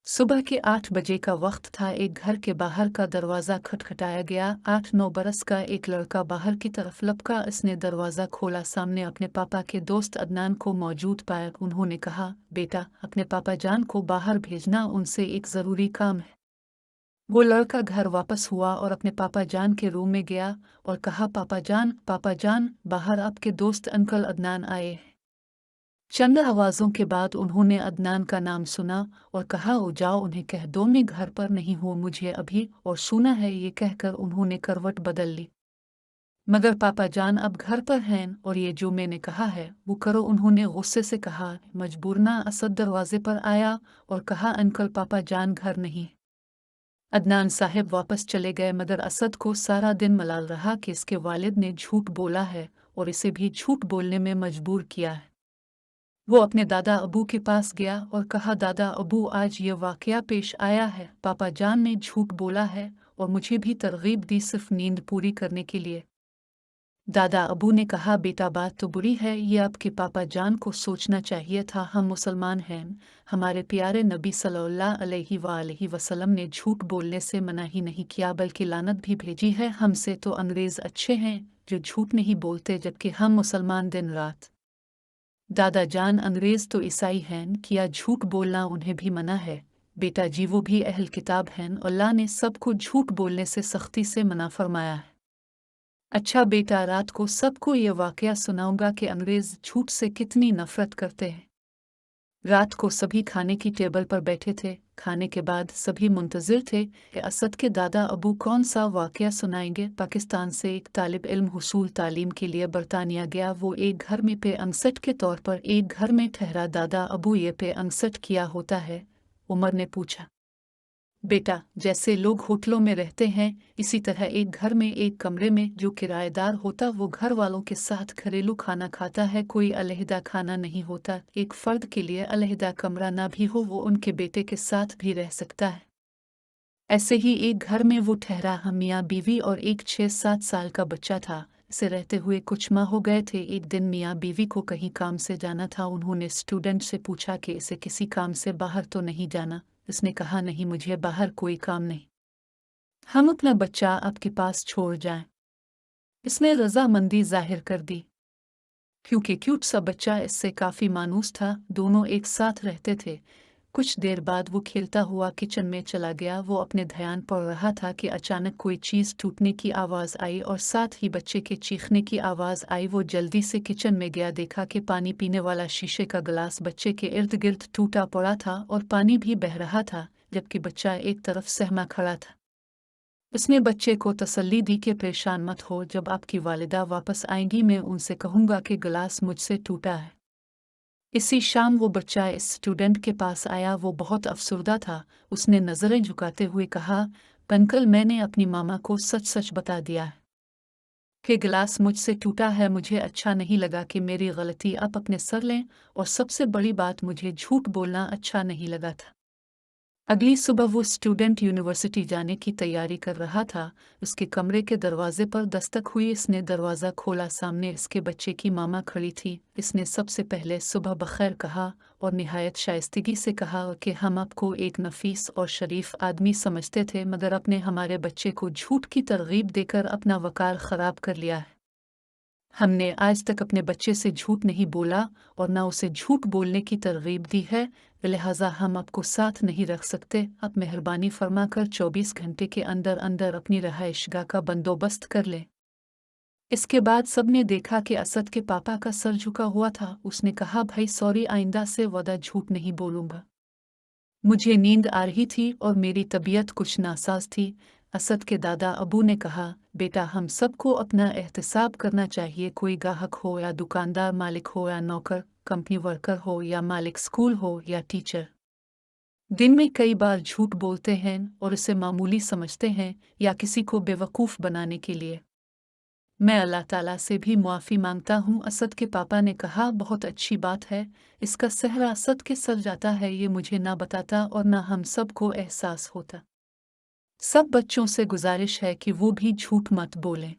सुबह के 8 बजे का वक्त था। एक घर के बाहर का दरवाज़ा खटखटाया गया। 8-9 बरस का एक लड़का बाहर की तरफ लपका। इसने दरवाज़ा खोला, सामने अपने पापा के दोस्त अदनान को मौजूद पाया। उन्होंने कहा, बेटा, अपने पापा जान को बाहर भेजना, उनसे एक ज़रूरी काम है। वो लड़का घर वापस हुआ और अपने पापा जान के रूम में गया और कहा, पापा जान, बाहर आपके दोस्त अंकल अदनान आए हैं। चंद आवाज़ों के बाद उन्होंने अदनान का नाम सुना और कहा, ओ जाओ, उन्हें कह दो मैं घर पर नहीं हूँ, मुझे अभी और सुना है। ये कहकर उन्होंने करवट बदल ली। मगर पापा जान अब घर पर हैं और ये जो मैंने कहा है वो करो। उन्होंने गुस्से से कहा। मजबूरना असद दरवाजे पर आया और कहा, अंकल, पापा जान घर नहीं। अदनान साहब वापस चले गए, मगर असद को सारा दिन मलाल रहा कि इसके वालिद ने झूठ बोला है और इसे भी झूठ बोलने में मजबूर किया है। वो अपने दादा अबू के पास गया और कहा, दादा अबू, आज ये वाकया पेश आया है। पापा जान ने झूठ बोला है और मुझे भी तरगीब दी सिर्फ नींद पूरी करने के लिए। दादा अबू ने कहा, बेटा, बात तो बुरी है, ये आपके पापा जान को सोचना चाहिए था। हम मुसलमान हैं, हमारे प्यारे नबी सल्लल्लाहु अलैहि वसल्लम ने झूठ बोलने से मना ही नहीं किया बल्कि लानत भी भेजी है। हमसे तो अंग्रेज़ अच्छे हैं जो झूठ नहीं बोलते, जबकि हम मुसलमान दिन रात। दादा जान, अंग्रेज़ तो ईसाई हैं, किया झूठ बोलना उन्हें भी मना है। बेटा जी, वो भी अहल किताब हैं, अल्लाह ने सबको झूठ बोलने से सख्ती से मना फरमाया है। अच्छा बेटा, रात को सबको ये वाकया सुनाऊंगा कि अंग्रेज़ झूठ से कितनी नफरत करते हैं। रात को सभी खाने की टेबल पर बैठे थे। खाने के बाद सभी मुंतज़िर थे कि असद के दादा अबू कौन सा वाकया सुनाएंगे। पाकिस्तान से एक तालिब इल्म हुसूल तालीम के लिए बरतानिया गया। वो एक घर में पे अनसठ के तौर पर एक घर में ठहरा। दादा अबू, ये पे अनसठ किया होता है? उमर ने पूछा। बेटा, जैसे लोग होटलों में रहते हैं इसी तरह एक घर में एक कमरे में जो किराएदार होता वो घर वालों के साथ घरेलू खाना खाता है। कोई अलहदा खाना नहीं होता। एक फर्द के लिए अलहदा कमरा ना भी हो, वो उनके बेटे के साथ भी रह सकता है। ऐसे ही एक घर में वो ठहरा। हम मियाँ बीवी और एक 6-7 साल का बच्चा था। इसे रहते हुए कुछ माह हो गए थे। एक दिन मियाँ बीवी को कहीं काम से जाना था। उन्होंने स्टूडेंट से पूछा कि इसे किसी काम से बाहर तो नहीं जाना। उसने कहा, नहीं, मुझे बाहर कोई काम नहीं, हम अपना बच्चा आपके पास छोड़ जाएं। इसने रजामंदी जाहिर कर दी क्योंकि क्यूट सा बच्चा इससे काफ़ी मानूस था। दोनों एक साथ रहते थे। कुछ देर बाद वो खेलता हुआ किचन में चला गया। वो अपने ध्यान पड़ रहा था कि अचानक कोई चीज़ टूटने की आवाज़ आई और साथ ही बच्चे के चीखने की आवाज़ आई। वो जल्दी से किचन में गया, देखा कि पानी पीने वाला शीशे का गिलास बच्चे के इर्द गिर्द टूटा पड़ा था और पानी भी बह रहा था, जबकि बच्चा एक तरफ सहमा खड़ा था। उसने बच्चे को तसल्ली दी कि परेशान मत हो, जब आपकी वालिदा वापस आएंगी मैं उनसे कहूँगा कि गिलास मुझसे टूटा है। इसी शाम वो बच्चा इस स्टूडेंट के पास आया। वो बहुत अफसुर्दा था। उसने नज़रें झुकाते हुए कहा, अंकल, मैंने अपनी मामा को सच सच बता दिया है कि गिलास मुझसे टूटा है। मुझे अच्छा नहीं लगा कि मेरी गलती आप अपने सर लें, और सबसे बड़ी बात, मुझे झूठ बोलना अच्छा नहीं लगा था। अगली सुबह वो स्टूडेंट यूनिवर्सिटी जाने की तैयारी कर रहा था। उसके कमरे के दरवाजे पर दस्तक हुई। इसने दरवाज़ा खोला। सामने इसके बच्चे की मामा खड़ी थी। इसने सबसे पहले सुबह बखैर कहा और निहायत शाइस्तगी से कहा कि हम आपको एक नफीस और शरीफ आदमी समझते थे, मगर अपने हमारे बच्चे को झूठ की तरगीब देकर अपना वकार ख़राब कर लिया है। हमने आज तक अपने बच्चे से झूठ नहीं बोला और न उसे झूठ बोलने की तरगीब दी है, लिहाजा हम आपको साथ नहीं रख सकते। आप मेहरबानी फरमाकर 24 घंटे के अंदर अंदर अपनी रहायशगाह का बंदोबस्त कर लें। इसके बाद सबने देखा कि असद के पापा का सर झुका हुआ था। उसने कहा, भाई सॉरी, आइंदा से वदा झूठ नहीं बोलूँगा। मुझे नींद आ रही थी और मेरी तबीयत कुछ नासाज थी। असद के दादा अबू ने कहा, बेटा, हम सबको अपना एहतसाब करना चाहिए। कोई गाहक हो या दुकानदार, मालिक हो या नौकर, कंपनी वर्कर हो या मालिक स्कूल हो या टीचर, दिन में कई बार झूठ बोलते हैं और इसे मामूली समझते हैं या किसी को बेवकूफ़ बनाने के लिए। मैं अल्लाह ताला से भी मुआफ़ी मांगता हूँ। असद के पापा ने कहा, बहुत अच्छी बात है। इसका सहरा असद के सर जाता है, ये मुझे ना बताता और ना हम सब को एहसास होता। सब बच्चों से गुजारिश है कि वो भी झूठ मत बोलें।